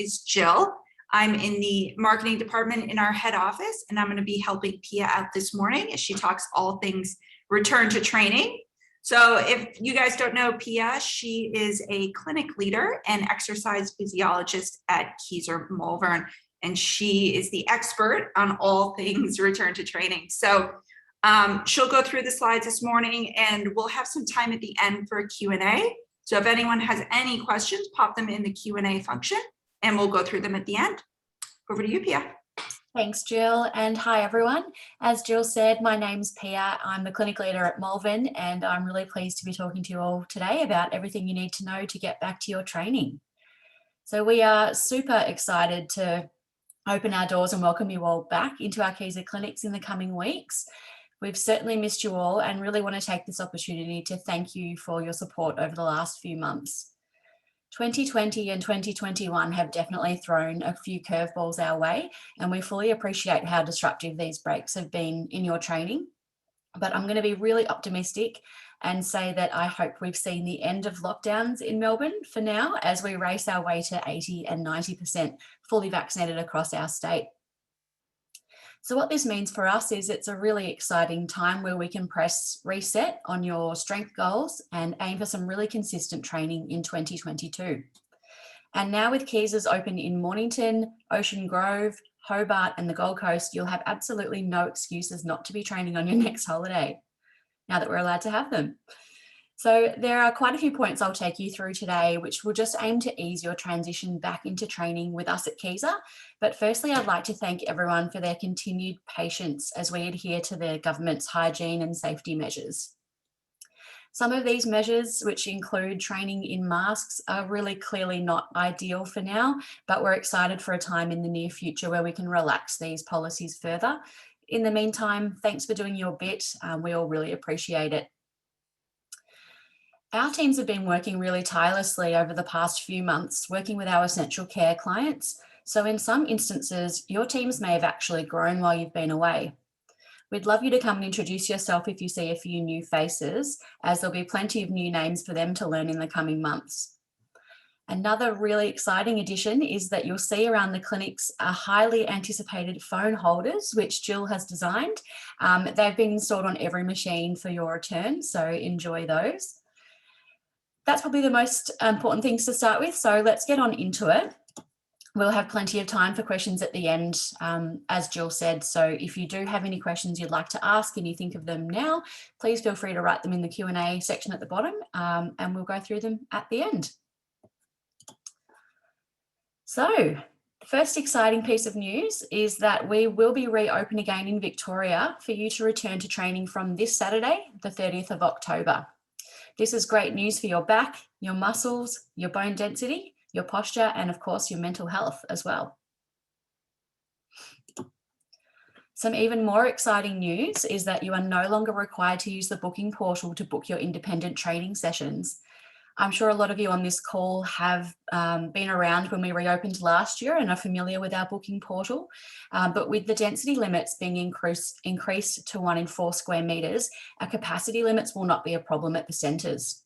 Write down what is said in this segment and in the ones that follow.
is Jill. I'm in the marketing department in our head office, and I'm going to be helping Pia out this morning as she talks all things return to training. So if you guys don't know Pia, she is a clinic leader and exercise physiologist at Kaiser Malvern, and she is the expert on all things return to training. So she'll go through the slides this morning, and we'll have some time at the end for a Q&A. So if anyone has any questions, pop them in the Q&A function, and we'll go through them at the end. Over to you, Pia. Thanks, Jill, and hi, everyone. As Jill said, my name's Pia. I'm the clinic leader at Malvern, and I'm really pleased to be talking to you all today about everything you need to know to get back to your training. So we are super excited to open our doors and welcome you all back into our Kaiser clinics in the coming weeks. We've certainly missed you all and really want to take this opportunity to thank you for your support over the last few months. 2020 and 2021 have definitely thrown a few curveballs our way, and we fully appreciate how disruptive these breaks have been in your training. But I'm going to be really optimistic and say that I hope we've seen the end of lockdowns in Melbourne for now, as we race our way to 80 and 90% fully vaccinated across our state. So what this means for us is it's a really exciting time where we can press reset on your strength goals and aim for some really consistent training in 2022. And now with Kaiser's open in Mornington, Ocean Grove, Hobart and the Gold Coast, you'll have absolutely no excuses not to be training on your next holiday, now that we're allowed to have them. So there are quite a few points I'll take you through today, which will just aim to ease your transition back into training with us at Kaiser. But firstly, I'd like to thank everyone for their continued patience as we adhere to the government's hygiene and safety measures. Some of these measures, which include training in masks, are really clearly not ideal for now, but we're excited for a time in the near future where we can relax these policies further. In the meantime, thanks for doing your bit. We all really appreciate it. Our teams have been working really tirelessly over the past few months, working with our essential care clients. So in some instances, your teams may have actually grown while you've been away. We'd love you to come and introduce yourself if you see a few new faces, as there'll be plenty of new names for them to learn in the coming months. Another really exciting addition is that you'll see around the clinics are highly anticipated phone holders, which Jill has designed. They've been installed on every machine for your return, so enjoy those. That's probably the most important things to start with, so let's get on into it. We'll have plenty of time for questions at the end, as Jill said, so if you do have any questions you'd like to ask and you think of them now, please feel free to write them in the Q&A section at the bottom, and we'll go through them at the end. So, the first exciting piece of news is that we will be reopened again in Victoria for you to return to training from this Saturday, the 30th of October. This is great news for your back, your muscles, your bone density, your posture, and of course, your mental health as well. Some even more exciting news is that you are no longer required to use the booking portal to book your independent training sessions. I'm sure a lot of you on this call have been around when we reopened last year and are familiar with our booking portal, but with the density limits being increased to 1 in 4 square metres, our capacity limits will not be a problem at the centres.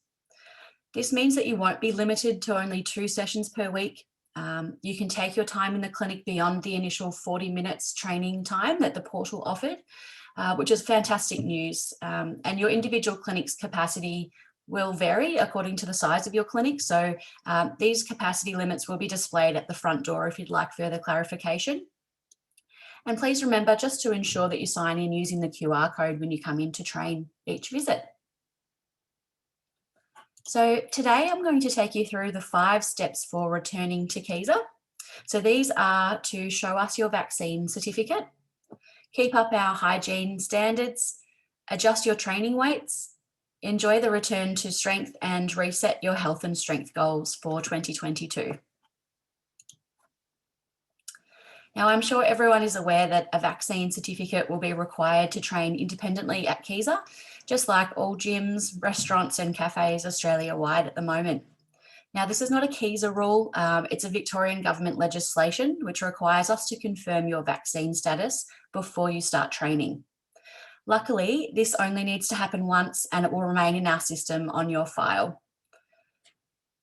This means that you won't be limited to only 2 sessions per week. You can take your time in the clinic beyond the initial 40 minutes training time that the portal offered, which is fantastic news, and your individual clinic's capacity will vary according to the size of your clinic. So these capacity limits will be displayed at the front door if you'd like further clarification. And please remember just to ensure that you sign in using the QR code when you come in to train each visit. So today I'm going to take you through the 5 steps for returning to Kaiser. So these are to show us your vaccine certificate, keep up our hygiene standards, adjust your training weights, enjoy the return to strength, and reset your health and strength goals for 2022. Now, I'm sure everyone is aware that a vaccine certificate will be required to train independently at Kaiser, just like all gyms, restaurants and cafes Australia-wide at the moment. Now, this is not a Kaiser rule, it's a Victorian government legislation which requires us to confirm your vaccine status before you start training. Luckily, this only needs to happen once and it will remain in our system on your file.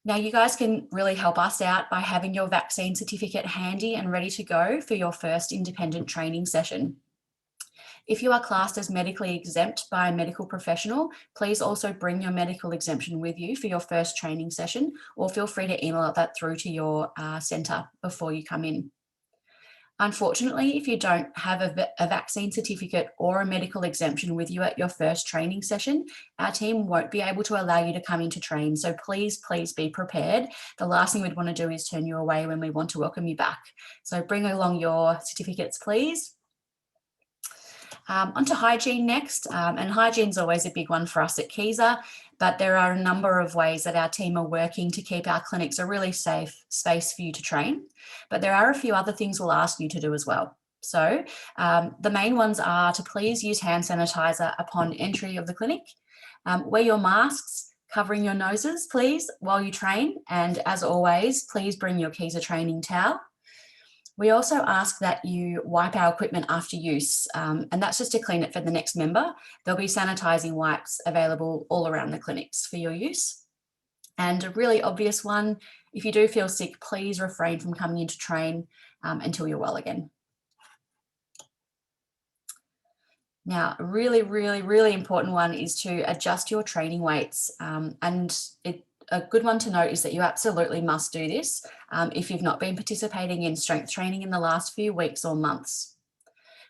Now, you guys can really help us out by having your vaccine certificate handy and ready to go for your first independent training session. If you are classed as medically exempt by a medical professional, please also bring your medical exemption with you for your first training session, or feel free to email that through to your centre before you come in. Unfortunately, if you don't have a vaccine certificate or a medical exemption with you at your first training session, our team won't be able to allow you to come in to train. So please be prepared. The last thing we'd want to do is turn you away when we want to welcome you back. So bring along your certificates, please. Onto hygiene next, and hygiene's always a big one for us at Keyser, but there are a number of ways that our team are working to keep our clinics a really safe space for you to train. But there are a few other things we'll ask you to do as well. So the main ones are to please use hand sanitizer upon entry of the clinic, wear your masks, covering your noses, please, while you train, and as always, please bring your Keyser training towel. We also ask that you wipe our equipment after use, and that's just to clean it for the next member. There'll be sanitising wipes available all around the clinics for your use. And a really obvious one, if you do feel sick, please refrain from coming in to train until you're well again. Now, a really important one is to adjust your training weights, and a good one to note is that you absolutely must do this if you've not been participating in strength training in the last few weeks or months.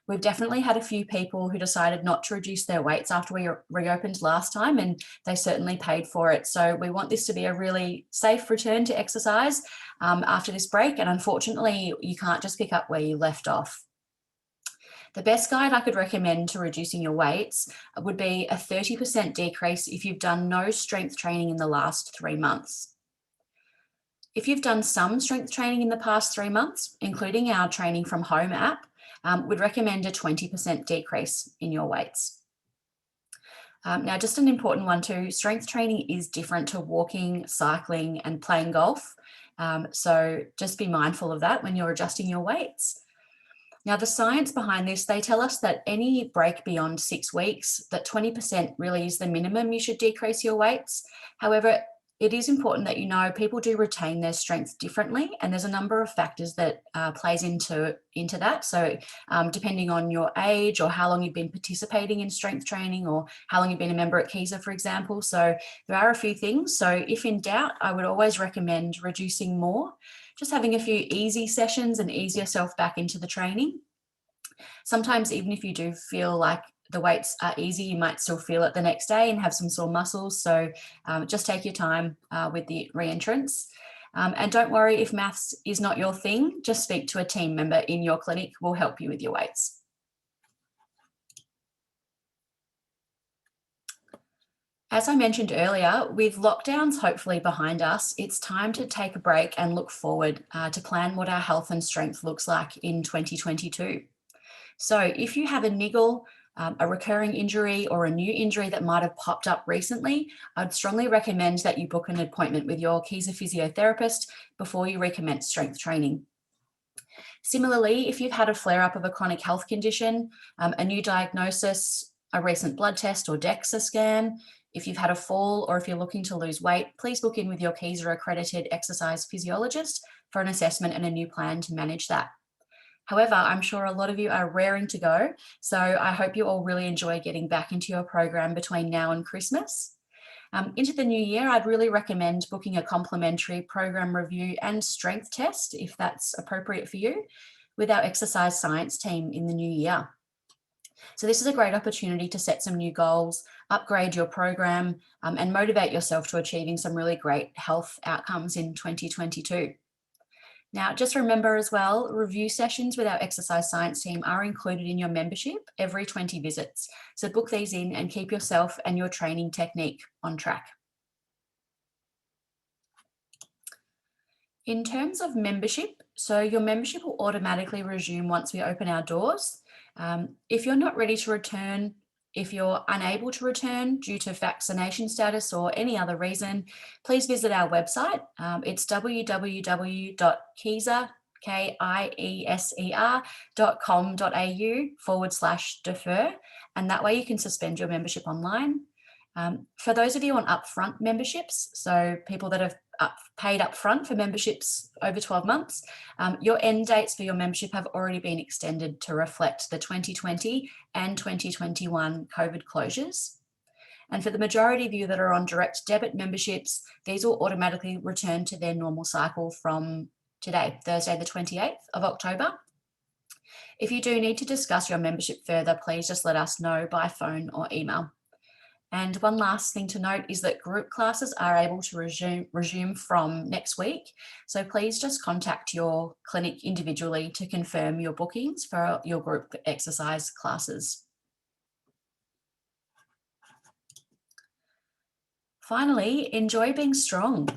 We've definitely had a few people who decided not to reduce their weights after we reopened last time, and they certainly paid for it. So we want this to be a really safe return to exercise after this break, and unfortunately, you can't just pick up where you left off. The best guide I could recommend to reducing your weights would be a 30% decrease if you've done no strength training in the last 3 months. If you've done some strength training in the past 3 months, including our training from home app, we'd recommend a 20% decrease in your weights. Now, just an important one too, strength training is different to walking, cycling, and playing golf. So just be mindful of that when you're adjusting your weights. Now, the science behind this, they tell us that any break beyond 6 weeks, that 20% really is the minimum you should decrease your weights. However, it is important that you know people do retain their strength differently, and there's a number of factors that plays into that. So depending on your age or how long you've been participating in strength training or how long you've been a member at Keyser, for example. So there are a few things. So if in doubt, I would always recommend reducing more, just having a few easy sessions and ease yourself back into the training. Sometimes even if you do feel like the weights are easy, you might still feel it the next day and have some sore muscles. So just take your time with the re-entrance. And don't worry if maths is not your thing, just speak to a team member in your clinic. We'll help you with your weights. As I mentioned earlier, with lockdowns hopefully behind us, it's time to take a break and look forward to plan what our health and strength looks like in 2022. So if you have a niggle, a recurring injury or a new injury that might have popped up recently, I'd strongly recommend that you book an appointment with your Keyser physiotherapist before you recommence strength training. Similarly, if you've had a flare-up of a chronic health condition, a new diagnosis, a recent blood test or DEXA scan, if you've had a fall or if you're looking to lose weight, please book in with your Keyser accredited exercise physiologist for an assessment and a new plan to manage that. However, I'm sure a lot of you are raring to go, so I hope you all really enjoy getting back into your program between now and Christmas. Into the new year, I'd really recommend booking a complimentary program review and strength test, if that's appropriate for you, with our exercise science team in the new year. So this is a great opportunity to set some new goals, upgrade your program, and motivate yourself to achieving some really great health outcomes in 2022. Now, just remember as well, review sessions with our exercise science team are included in your membership every 20 visits. So book these in and keep yourself and your training technique on track. In terms of membership, so your membership will automatically resume once we open our doors. If you're not ready to return, if you're unable to return due to vaccination status or any other reason, please visit our website. It's www.keyser.com.au/defer, and that way you can suspend your membership online. For those of you on upfront memberships, so people that have paid up front for memberships over 12 months, your end dates for your membership have already been extended to reflect the 2020 and 2021 COVID closures. And for the majority of you that are on direct debit memberships, these will automatically return to their normal cycle from today, Thursday, the 28th of October. If you do need to discuss your membership further, please just let us know by phone or email. And one last thing to note is that group classes are able to resume from next week. So please just contact your clinic individually to confirm your bookings for your group exercise classes. Finally, enjoy being strong.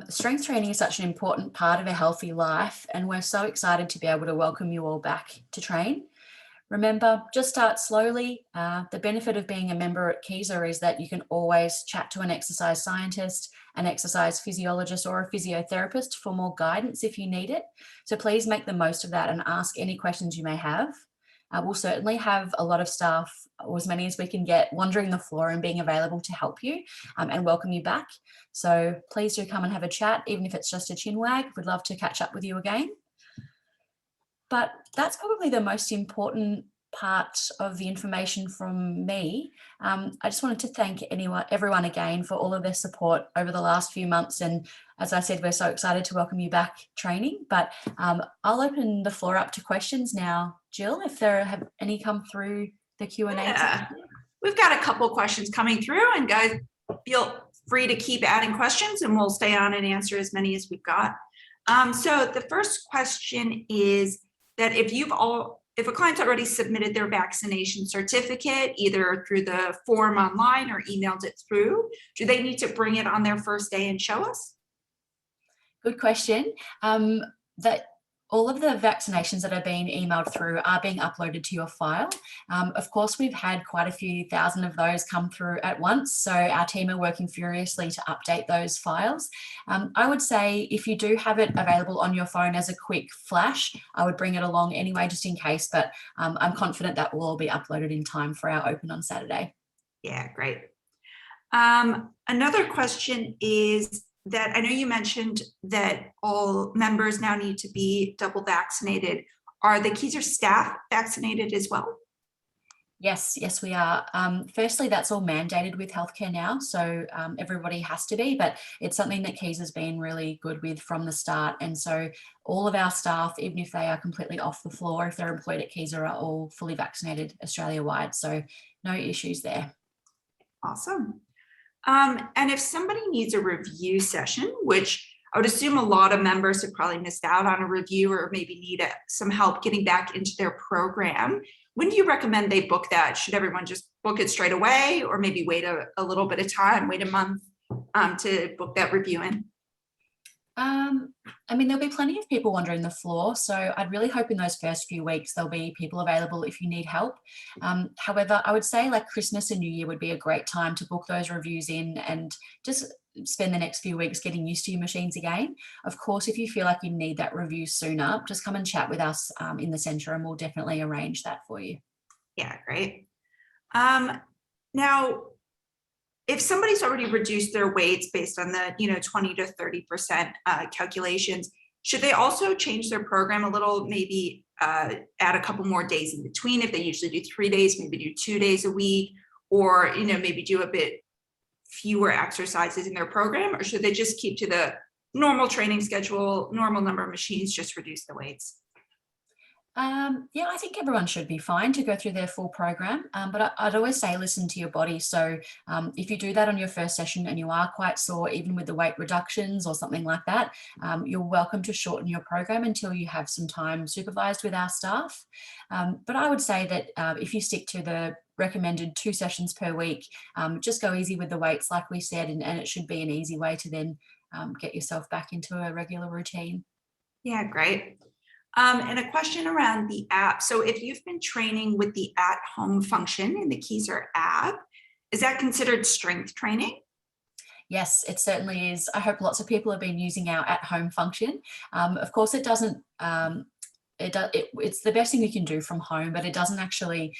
Strength training is such an important part of a healthy life, and we're so excited to be able to welcome you all back to train. Remember, just start slowly. The benefit of being a member at Keyser is that you can always chat to an exercise scientist, an exercise physiologist, or a physiotherapist for more guidance if you need it. So please make the most of that and ask any questions you may have. We'll certainly have a lot of staff, or as many as we can get, wandering the floor and being available to help you and welcome you back. So please do come and have a chat, even if it's just a chin wag. We'd love to catch up with you again. But that's probably the most important part of the information from me. I just wanted to thank everyone again for all of their support over the last few months. And as I said, we're so excited to welcome you back training. But I'll open the floor up to questions now. Jill, if there have any come through the Q&A. Yeah. We've got a couple questions coming through, and guys, feel free to keep adding questions and we'll stay on and answer as many as we've got. So the first question is that if a client's already submitted their vaccination certificate, either through the form online or emailed it through, do they need to bring it on their first day and show us? Good question. That all of the vaccinations that are being emailed through are being uploaded to your file. Of course, we've had quite a few thousand of those come through at once, so our team are working furiously to update those files. I would say if you do have it available on your phone as a quick flash, I would bring it along anyway, just in case, but I'm confident that will all be uploaded in time for our open on Saturday. Yeah, great. Another question is that I know you mentioned that all members now need to be double vaccinated. Are the Keyser staff vaccinated as well? Yes, we are. Firstly, that's all mandated with healthcare now, so everybody has to be, but it's something that Keyser's been really good with from the start. And so all of our staff, even if they are completely off the floor, if they're employed at Keyser, are all fully vaccinated Australia-wide, so no issues there. Awesome. And if somebody needs a review session, which I would assume a lot of members have probably missed out on a review or maybe need some help getting back into their program, when do you recommend they book that? Should everyone just book it straight away, or maybe wait a little bit of time, wait a month to book that review in? I mean, there'll be plenty of people wandering the floor, so I'd really hope in those first few weeks there'll be people available if you need help. However, I would say like Christmas and New Year would be a great time to book those reviews in and just spend the next few weeks getting used to your machines again. Of course, if you feel like you need that review sooner, just come and chat with us in the centre and we'll definitely arrange that for you. Yeah, great. Now, if somebody's already reduced their weights based on the 20 to 30% calculations, should they also change their program a little, maybe add a couple more days in between? If they usually do 3 days, maybe do 2 days a week, or maybe do a bit fewer exercises in their program? Or should they just keep to the normal training schedule, normal number of machines, just reduce the weights? Yeah, I think everyone should be fine to go through their full program, but I'd always say listen to your body. So if you do that on your first session and you are quite sore, even with the weight reductions or something like that, you're welcome to shorten your program until you have some time supervised with our staff. But I would say that if you stick to the recommended 2 sessions per week, just go easy with the weights, like we said, and it should be an easy way to then get yourself back into a regular routine. Yeah, great. And a question around the app. So if you've been training with the at-home function in the Keyser app, is that considered strength training? Yes, it certainly is. I hope lots of people have been using our at-home function. Of course, it doesn't it's the best thing you can do from home, but it doesn't actually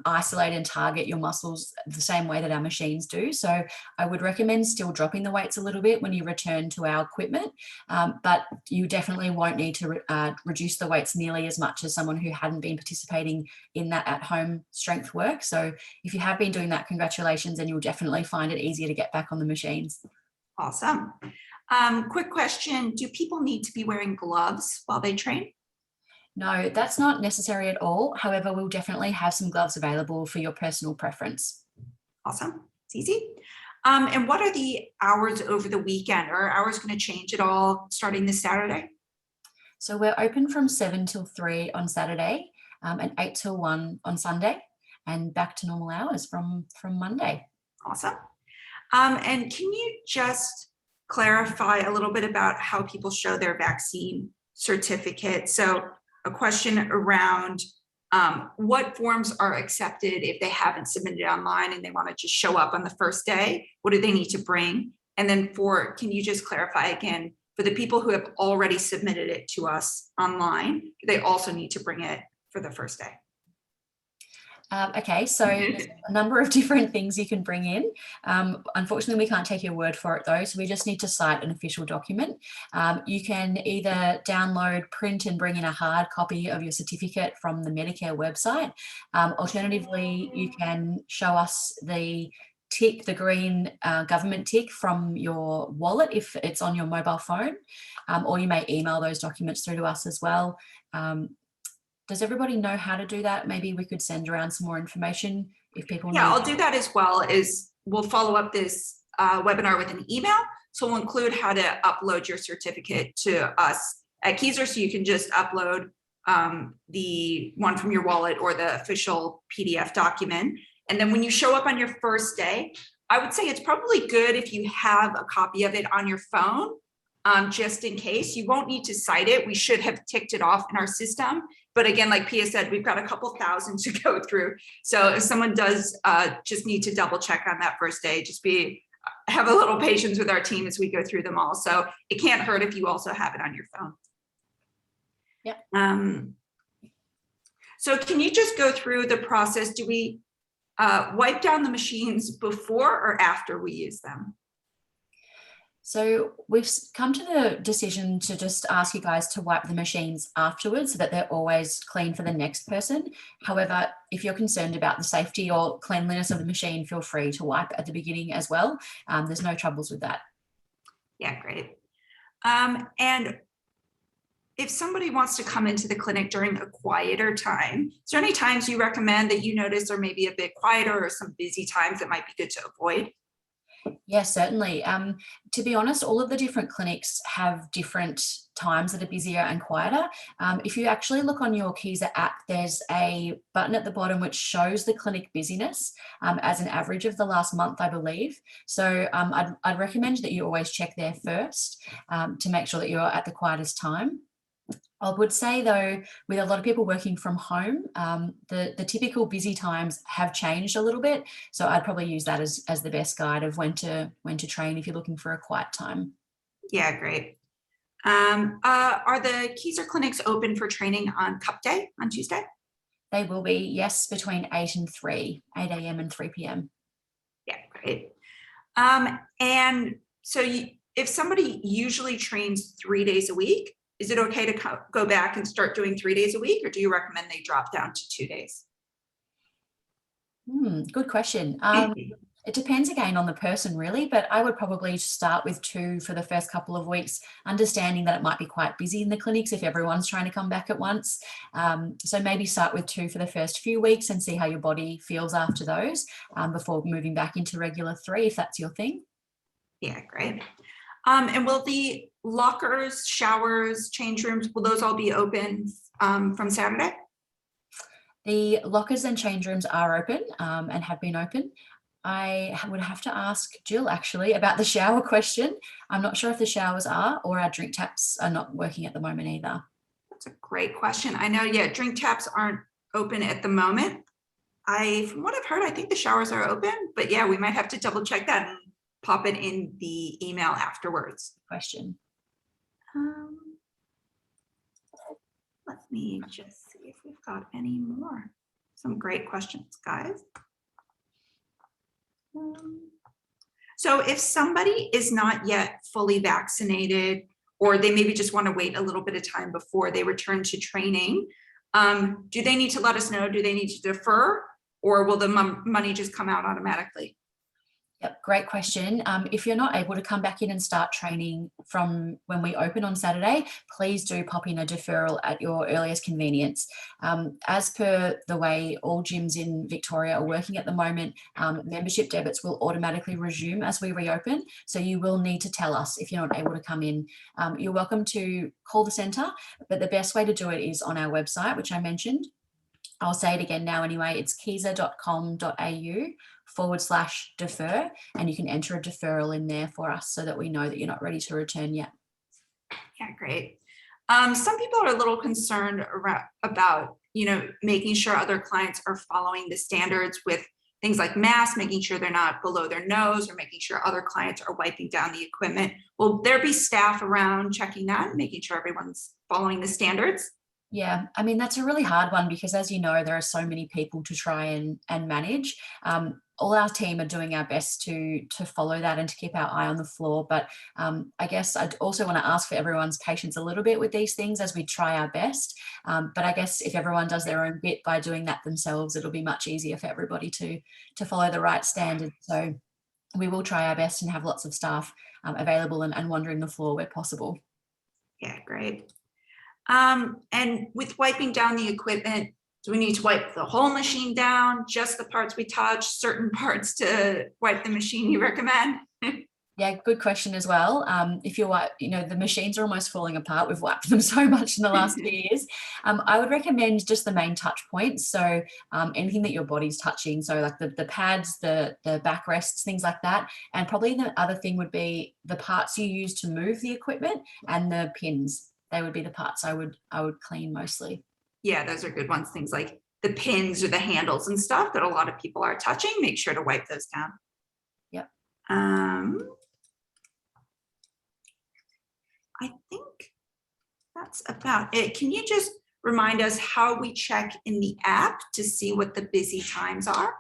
isolate and target your muscles the same way that our machines do. So I would recommend still dropping the weights a little bit when you return to our equipment, but you definitely won't need to reduce the weights nearly as much as someone who hadn't been participating in that at-home strength work. So if you have been doing that, congratulations, and you'll definitely find it easier to get back on the machines. Awesome. Quick question, do people need to be wearing gloves while they train? No, that's not necessary at all. However, we'll definitely have some gloves available for your personal preference. Awesome, it's easy. And what are the hours over the weekend? Are hours going to change at all starting this Saturday? So we're open from 7 till 3 on Saturday, and 8 till 1 on Sunday, and back to normal hours from Monday. Awesome. And can you just clarify a little bit about how people show their vaccine certificate? So a question around what forms are accepted if they haven't submitted online and they want to just show up on the first day? What do they need to bring? And then can you just clarify again, for the people who have already submitted it to us online, do they also need to bring it for the first day? Okay, so there's a number of different things you can bring in. Unfortunately, we can't take your word for it though, so we just need to cite an official document. You can either download, print and bring in a hard copy of your certificate from the Medicare website. Alternatively, you can show us the tick, the green government tick from your wallet if it's on your mobile phone, or you may email those documents through to us as well. Does everybody know how to do that? Maybe we could send around some more information if people Yeah, need. I'll do that as well. We'll follow up this webinar with an email. So we'll include how to upload your certificate to us at Keyser. So you can just upload the one from your wallet or the official PDF document. And then when you show up on your first day, I would say it's probably good if you have a copy of it on your phone, just in case. You won't need to cite it. We should have ticked it off in our system. But again, like Pia said, we've got a couple thousand to go through. So if someone does just need to double check on that first day, have a little patience with our team as we go through them all. So it can't hurt if you also have it on your phone. Yeah. So can you just go through the process? Do we wipe down the machines before or after we use them? So we've come to the decision to just ask you guys to wipe the machines afterwards so that they're always clean for the next person. However, if you're concerned about the safety or cleanliness of the machine, feel free to wipe at the beginning as well. There's no troubles with that. Yeah, great. And if somebody wants to come into the clinic during a quieter time, is there any times you recommend that you notice are maybe a bit quieter or some busy times that might be good to avoid? Yes, certainly. To be honest, all of the different clinics have different times that are busier and quieter. If you actually look on your Keyser app, there's a button at the bottom which shows the clinic busyness as an average of the last month, I believe. So I'd recommend that you always check there first to make sure that you're at the quietest time. I would say though, with a lot of people working from home, the typical busy times have changed a little bit. So I'd probably use that as the best guide of when to train if you're looking for a quiet time. Yeah, great. Are the Keyser clinics open for training on Cup Day on Tuesday? They will be, yes, between 8 and 3, 8 a.m. and 3 p.m. Yeah, great. And so if somebody usually trains 3 days a week, is it okay to go back and start doing 3 days a week, or do you recommend they drop down to 2 days? Good question. It depends again on the person really, but I would probably start with 2 for the first couple of weeks, understanding that it might be quite busy in the clinics if everyone's trying to come back at once. So maybe start with 2 for the first few weeks and see how your body feels after those before moving back into regular 3 if that's your thing. Yeah, great. And will the lockers, showers, change rooms, will those all be open from Saturday? The lockers and change rooms are open and have been open. I would have to ask Jill actually about the shower question. I'm not sure if the showers are or our drink taps are not working at the moment either. That's a great question. I know, yeah, drink taps aren't open at the moment. From what I've heard, I think the showers are open, but yeah, we might have to double check that and pop it in the email afterwards. Question. Let me just see if we've got any more. Some great questions, guys. So if somebody is not yet fully vaccinated, or they maybe just want to wait a little bit of time before they return to training, do they need to let us know? Do they need to defer, or will the money just come out automatically? Yep, great question. If you're not able to come back in and start training from when we open on Saturday, please do pop in a deferral at your earliest convenience. As per the way all gyms in Victoria are working at the moment, membership debits will automatically resume as we reopen. So you will need to tell us if you're not able to come in. You're welcome to call the centre, but the best way to do it is on our website, which I mentioned. I'll say it again now anyway, it's keyser.com.au/defer, and you can enter a deferral in there for us so that we know that you're not ready to return yet. Yeah, great. Some people are a little concerned about, making sure other clients are following the standards with things like masks, making sure they're not below their nose, or making sure other clients are wiping down the equipment. Will there be staff around checking that, making sure everyone's following the standards? Yeah, I mean, that's a really hard one because, as you know, there are so many people to try and manage. All our team are doing our best to follow that and to keep our eye on the floor. But I guess I'd also want to ask for everyone's patience a little bit with these things as we try our best. But I guess if everyone does their own bit by doing that themselves, it'll be much easier for everybody to follow the right standards. So we will try our best and have lots of staff available and wandering the floor where possible. Yeah, great. And with wiping down the equipment, do we need to wipe the whole machine down, just the parts we touch, certain parts to wipe the machine you recommend? Yeah, good question as well. If you're, the machines are almost falling apart. We've wiped them so much in the last few years. I would recommend just the main touch points. So anything that your body's touching. So like the pads, the backrests, things like that. And probably the other thing would be the parts you use to move the equipment and the pins. They would be the parts I would clean mostly. Yeah, those are good ones. Things like the pins or the handles and stuff that a lot of people are touching. Make sure to wipe those down. Yep. I think that's about it. Can you just remind us how we check in the app to see what the busy times are?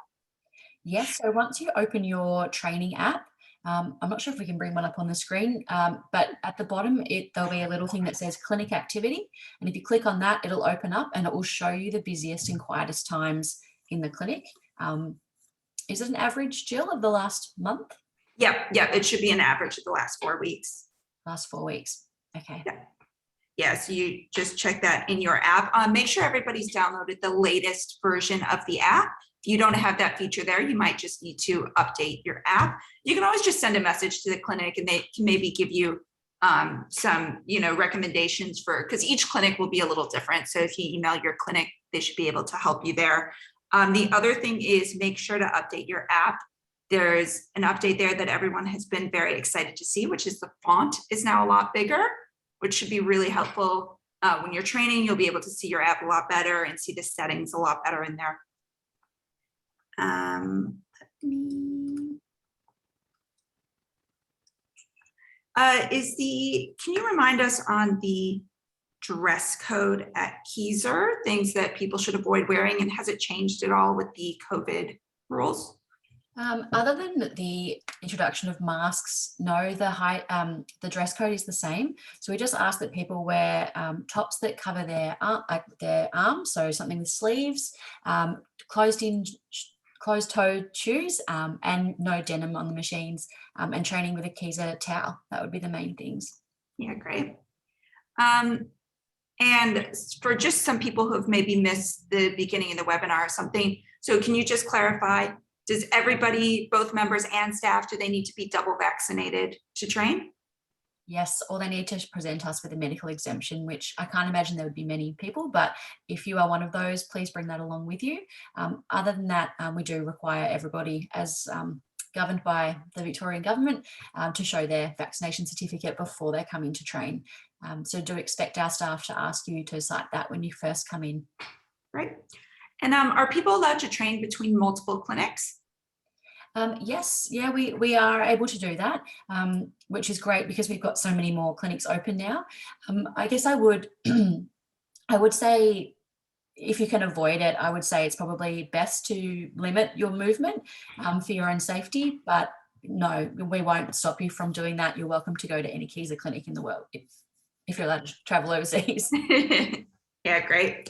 Yes. So once you open your training app, I'm not sure if we can bring one up on the screen, but at the bottom, there'll be a little thing that says clinic activity. And if you click on that, it'll open up and it will show you the busiest and quietest times in the clinic. Is it an average, Jill, of the last month? Yeah, it should be an average of the last 4 weeks. Last 4 weeks. Okay. Yeah, so you just check that in your app. Make sure everybody's downloaded the latest version of the app. If you don't have that feature there, you might just need to update your app. You can always just send a message to the clinic and they can maybe give you some, recommendations because each clinic will be a little different. So if you email your clinic, they should be able to help you there. The other thing is make sure to update your app. There's an update there that everyone has been very excited to see, which is the font is now a lot bigger, which should be really helpful. When you're training, you'll be able to see your app a lot better and see the settings a lot better in there. Can you remind us on the dress code at Keyser, things that people should avoid wearing, and has it changed at all with the COVID rules? Other than the introduction of masks, no, the dress code is the same. So we just ask that people wear tops that cover their arms, so something with sleeves, closed-toed shoes, and no denim on the machines, and training with a Keyser towel. That would be the main things. Yeah, great. And for just some people who have maybe missed the beginning of the webinar or something, so can you just clarify, does everybody, both members and staff, do they need to be double vaccinated to train? Yes, or they need to present us with a medical exemption, which I can't imagine there would be many people, but if you are one of those, please bring that along with you. Other than that, we do require everybody, as governed by the Victorian government, to show their vaccination certificate before they come in to train. So do expect our staff to ask you to cite that when you first come in. Right. And are people allowed to train between multiple clinics? Yes, yeah, we are able to do that, which is great because we've got so many more clinics open now. I guess I would I would say if you can avoid it, I would say it's probably best to limit your movement for your own safety. But no, we won't stop you from doing that. You're welcome to go to any Kaiser clinic in the world if you're allowed to travel overseas. Yeah, great.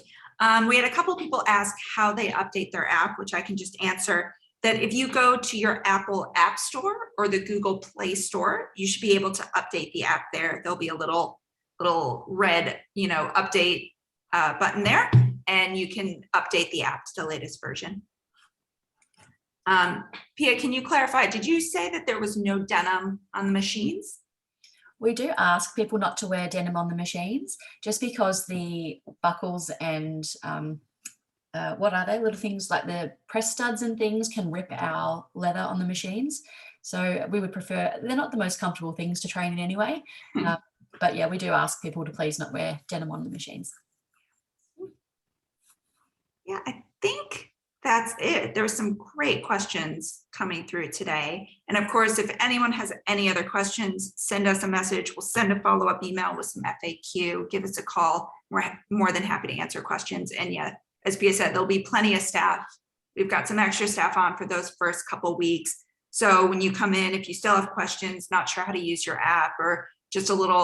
We had a couple people ask how they update their app, which I can just answer that if you go to your Apple App Store or the Google Play Store, you should be able to update the app there. There'll be a little red, update button there, and you can update the app to the latest version. Pia, can you clarify, did you say that there was no denim on the machines? We do ask people not to wear denim on the machines just because the buckles and what are they? Little things like the press studs and things can rip our leather on the machines. So we would prefer, they're not the most comfortable things to train in anyway. But yeah, we do ask people to please not wear denim on the machines. Yeah, I think that's it. There were some great questions coming through today. And of course, if anyone has any other questions, send us a message. We'll send a follow-up email with some FAQ, give us a call. We're more than happy to answer questions. And yeah, as Pia said, there'll be plenty of staff. We've got some extra staff on for those first couple weeks. So when you come in, if you still have questions, not sure how to use your app or just a little